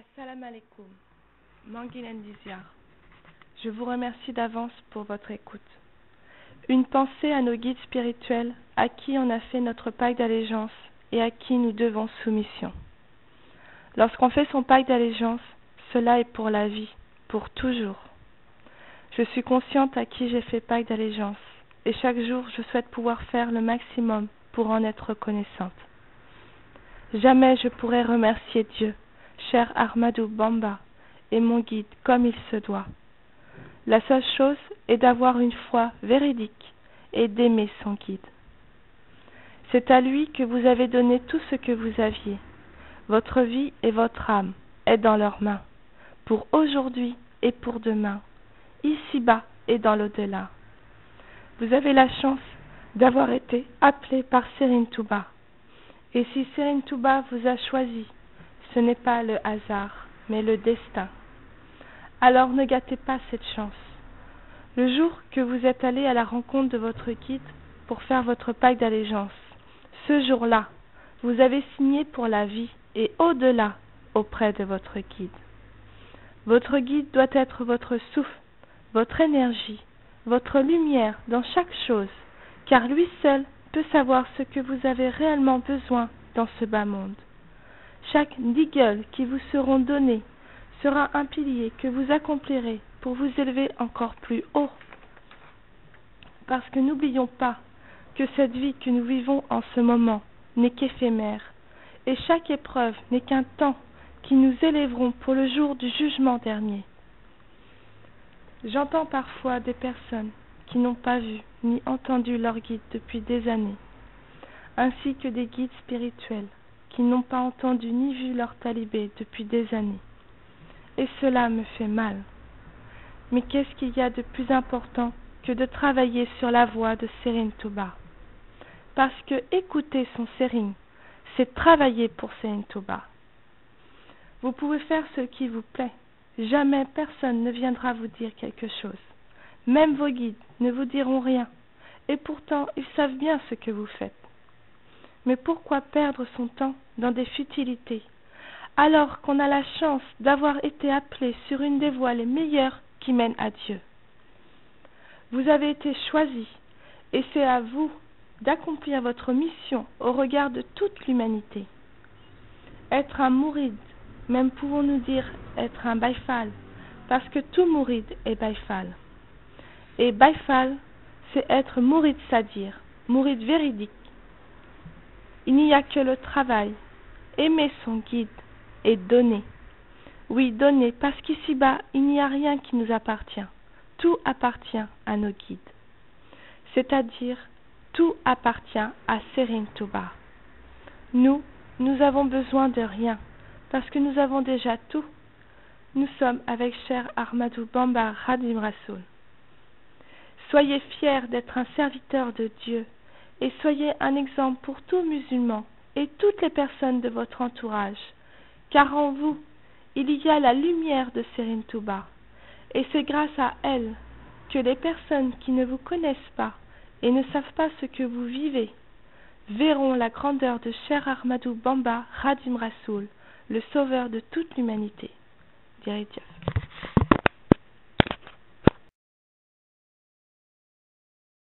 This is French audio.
Assalamu alaikum, Manguil Ndiziar. Je vous remercie d'avance pour votre écoute. Une pensée à nos guides spirituels à qui on a fait notre pacte d'allégeance et à qui nous devons soumission. Lorsqu'on fait son pacte d'allégeance, cela est pour la vie, pour toujours. Je suis consciente à qui j'ai fait pacte d'allégeance et chaque jour je souhaite pouvoir faire le maximum pour en être reconnaissante. Jamais je pourrai remercier Dieu, cher Ahmadou Bamba, et mon guide comme il se doit. La seule chose est d'avoir une foi véridique et d'aimer son guide. C'est à lui que vous avez donné tout ce que vous aviez. Votre vie et votre âme est dans leurs mains, pour aujourd'hui et pour demain, ici-bas et dans l'au-delà. Vous avez la chance d'avoir été appelé par Serigne Touba. Et si Serigne Touba vous a choisi, ce n'est pas le hasard, mais le destin. Alors ne gâtez pas cette chance. Le jour que vous êtes allé à la rencontre de votre guide pour faire votre pacte d'allégeance, ce jour-là, vous avez signé pour la vie et au-delà auprès de votre guide. Votre guide doit être votre souffle, votre énergie, votre lumière dans chaque chose, car lui seul peut savoir ce que vous avez réellement besoin dans ce bas monde. Chaque niggle qui vous seront donnés sera un pilier que vous accomplirez pour vous élever encore plus haut. Parce que n'oublions pas que cette vie que nous vivons en ce moment n'est qu'éphémère, et chaque épreuve n'est qu'un temps qui nous élèveront pour le jour du jugement dernier. J'entends parfois des personnes qui n'ont pas vu ni entendu leur guide depuis des années, ainsi que des guides spirituels qui n'ont pas entendu ni vu leur talibé depuis des années. Et cela me fait mal. Mais qu'est-ce qu'il y a de plus important que de travailler sur la voie de Serigne Touba? Parce que écouter son Serigne, c'est travailler pour Serigne Touba. Vous pouvez faire ce qui vous plaît. Jamais personne ne viendra vous dire quelque chose. Même vos guides ne vous diront rien. Et pourtant, ils savent bien ce que vous faites. Mais pourquoi perdre son temps dans des futilités, alors qu'on a la chance d'avoir été appelé sur une des voies les meilleures qui mènent à Dieu? Vous avez été choisi, et c'est à vous d'accomplir votre mission au regard de toute l'humanité. Être un mouride, même pouvons-nous dire être un baïfal, parce que tout mouride est baïfal. Et baïfal, c'est être mouride sadir, mouride véridique. Il n'y a que le travail, aimer son guide et donner. Oui, donner, parce qu'ici-bas, il n'y a rien qui nous appartient. Tout appartient à nos guides. C'est-à-dire, tout appartient à Serigne Touba. Nous avons besoin de rien, parce que nous avons déjà tout. Nous sommes avec cher Ahmadou Bamba Khadim Rassoul. Soyez fiers d'être un serviteur de Dieu, et soyez un exemple pour tout musulman et toutes les personnes de votre entourage, car en vous, il y a la lumière de Serigne Touba, et c'est grâce à elle que les personnes qui ne vous connaissent pas et ne savent pas ce que vous vivez, verront la grandeur de cher Ahmadou Bamba Khadim Rassoul, le sauveur de toute l'humanité. Direct Dieu.